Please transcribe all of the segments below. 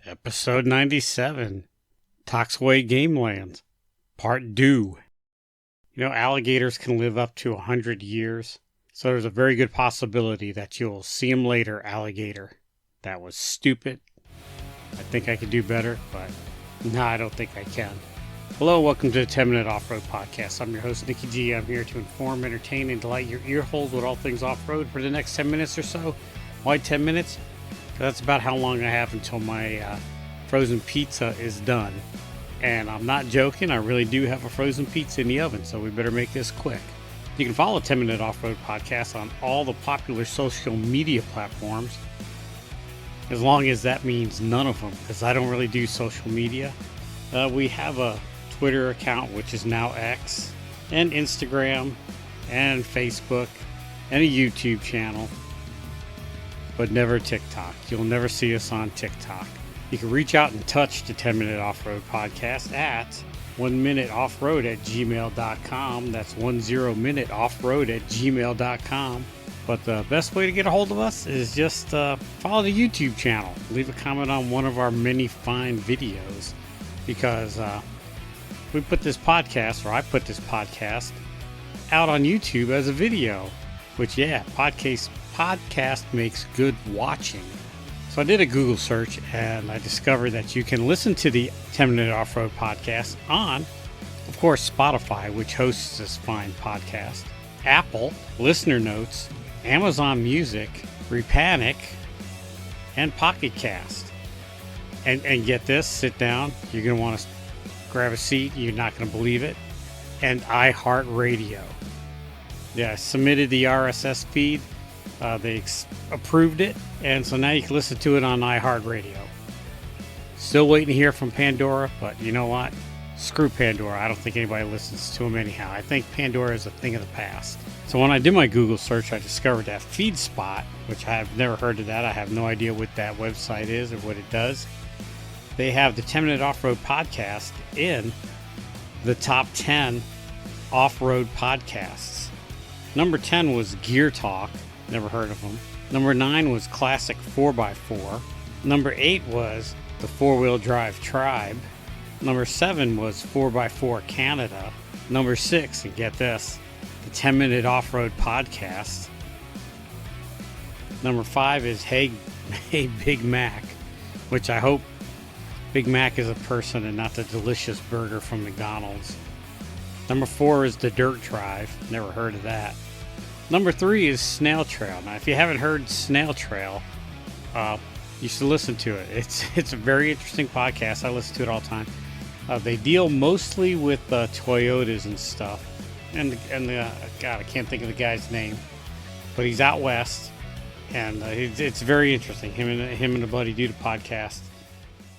Episode 97, Toxaway Gamelands, Part 2. Alligators can live up to 100 years, so there's a very good possibility that you'll see them later, alligator. That was stupid. I think I could do better, but no, I don't think I can. Hello, welcome to the 10-Minute Off-Road Podcast. I'm your host, Nicky G. I'm here to inform, entertain, and delight your ear holes with all things off-road for the next 10 minutes or so. Why 10 minutes? That's about how long I have until my frozen pizza is done. And I'm not joking, I really do have a frozen pizza in the oven, so we better make this quick. You can follow 10-Minute Off-Road Podcast on all the popular social media platforms, as long as that means none of them, because I don't really do social media. We have a Twitter account, which is now X, and Instagram, and Facebook, and a YouTube channel. But never TikTok. You'll never see us on TikTok. You can reach out and touch the 10-Minute Off-Road Podcast at 1minuteoffroad@gmail.com. That's 10minuteoffroad@gmail.com. But the best way to get a hold of us is just follow the YouTube channel. Leave a comment on one of our many fine videos. Because we put this podcast, or I put this podcast, out on YouTube as a video. Which, yeah, podcast makes good watching. So I did a Google search and I discovered that you can listen to the 10-Minute Off-Road Podcast on, of course, Spotify, which hosts this fine podcast, Apple, Listener Notes, Amazon Music, Repanic, and Pocket Cast. And get this, sit down, you're going to want to grab a seat, you're not going to believe it, and iHeartRadio. Yeah, I submitted the RSS feed. They approved it, and so now you can listen to it on iHeartRadio. Still waiting to hear from Pandora, but you know what? Screw Pandora. I don't think anybody listens to them anyhow. I think Pandora is a thing of the past. So when I did my Google search, I discovered that FeedSpot, which I have never heard of that. I have no idea what that website is or what it does. They have the 10-Minute Off-Road Podcast in the top 10 off-road podcasts. Number 10 was Gear Talk. Never heard of them. Number 9 was Classic 4x4. Number 8 was the 4-Wheel Drive Tribe. Number 7 was 4x4 Canada. Number 6, and get this, the 10-Minute Off-Road Podcast. Number 5 is Hey Big Mac, which I hope Big Mac is a person and not the delicious burger from McDonald's. Number 4 is the Dirt Drive. Never heard of that. Number 3 is Snail Trail. Now, if you haven't heard Snail Trail, you should listen to it. It's a very interesting podcast. I listen to it all the time. They deal mostly with Toyotas and stuff. And God, I can't think of the guy's name, but he's out west, and it's very interesting. Him and a buddy do the podcast.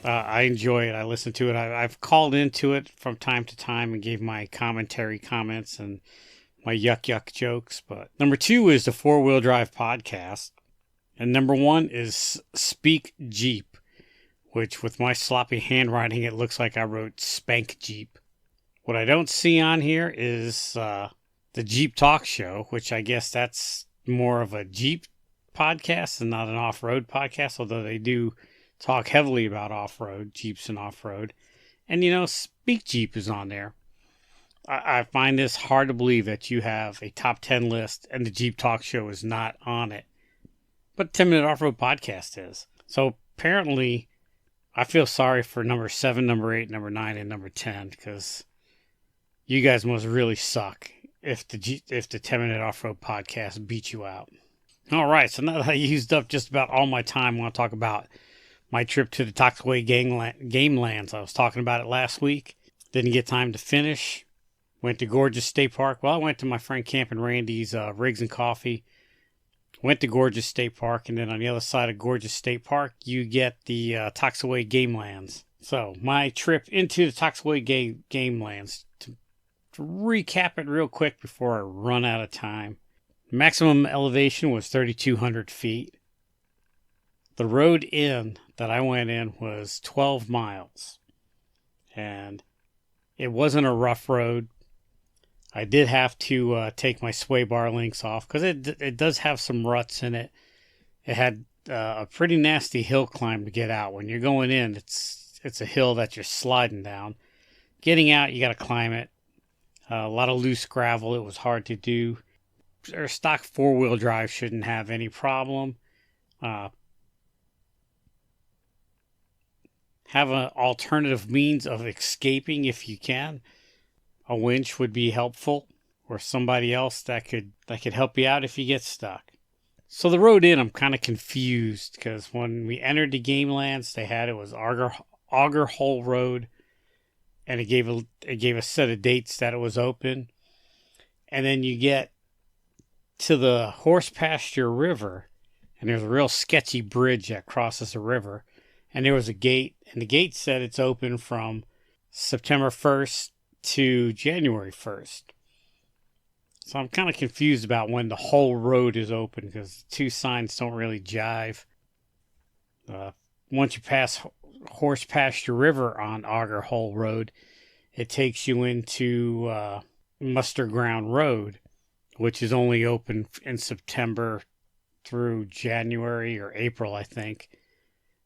I enjoy it. I listen to it. I've called into it from time to time and gave my comments and my yuck jokes. But number 2 is the 4-Wheel Drive Podcast. And number 1 is Speak Jeep, which with my sloppy handwriting, it looks like I wrote Spank Jeep. What I don't see on here is the Jeep Talk Show, which I guess that's more of a Jeep podcast and not an off-road podcast, although they do talk heavily about off-road, Jeeps and off-road. And, Speak Jeep is on there. I find this hard to believe that you have a top 10 list and the Jeep Talk Show is not on it. But 10-Minute Off-Road Podcast is. So apparently, I feel sorry for number 7, number 8, number 9, and number 10, because you guys must really suck if the 10-Minute Off-Road Podcast beat you out. All right, so now that I used up just about all my time, I want to talk about my trip to the Toxaway Gamelands. I was talking about it last week. Didn't get time to finish. Went to Gorgeous State Park. Well, I went to my friend Camp and Randy's Rigs and Coffee. Went to Gorgeous State Park. And then on the other side of Gorgeous State Park, you get the Toxaway Gamelands. So my trip into the Toxaway Gamelands. To recap it real quick before I run out of time. Maximum elevation was 3,200 feet. The road in that I went in was 12 miles. And it wasn't a rough road. I did have to take my sway bar links off because it does have some ruts in it. It had a pretty nasty hill climb to get out. When you're going in, it's a hill that you're sliding down. Getting out, you got to climb it. A lot of loose gravel. It was hard to do. Our stock 4-wheel drive shouldn't have any problem. Have an alternative means of escaping if you can. A winch would be helpful, or somebody else that could help you out if you get stuck. So the road in, I'm kind of confused because when we entered the game lands, they had it was Auger Hole Road, and it gave a set of dates that it was open, and then you get to the Horse Pasture River, and there's a real sketchy bridge that crosses the river, and there was a gate, and the gate said it's open from September 1st to January 1st. So I'm kind of confused about when the whole road is open because the two signs don't really jive. Once you pass Horse Pasture River on Auger Hole Road, it takes you into Muster Ground Road, which is only open in September through January or April, I think.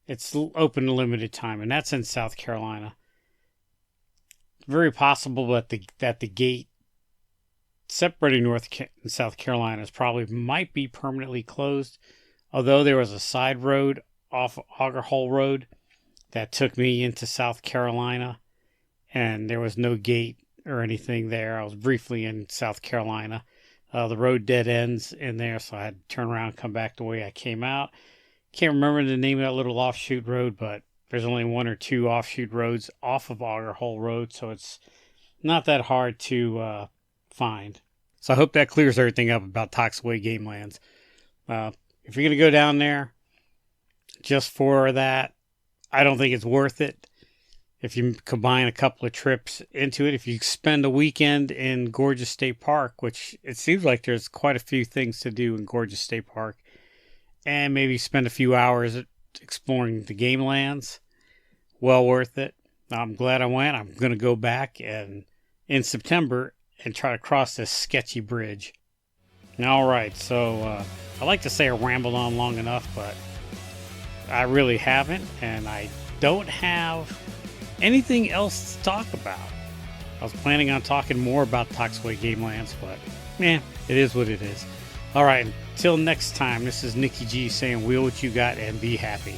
It's open a limited time, and that's in South Carolina. Very possible that the gate separating North and South Carolina might be permanently closed, although there was a side road off Auger Hole Road that took me into South Carolina, and there was no gate or anything there. I was briefly in South Carolina. The road dead ends in there, so I had to turn around and come back the way I came out. Can't remember the name of that little offshoot road, but there's only one or two offshoot roads off of Auger Hole Road, so it's not that hard to find. So I hope that clears everything up about Toxaway Game Lands. If you're going to go down there just for that, I don't think it's worth it. If you combine a couple of trips into it, if you spend a weekend in Gorgeous State Park, which it seems like there's quite a few things to do in Gorgeous State Park, and maybe spend a few hours exploring the game lands, well worth it. I'm glad I went. I'm going to go back in September and try to cross this sketchy bridge. All right, so I like to say I rambled on long enough, but I really haven't, and I don't have anything else to talk about. I was planning on talking more about Toxaway Game Lands, but it is what it is. All right, until next time, this is Nikki G saying wheel what you got and be happy.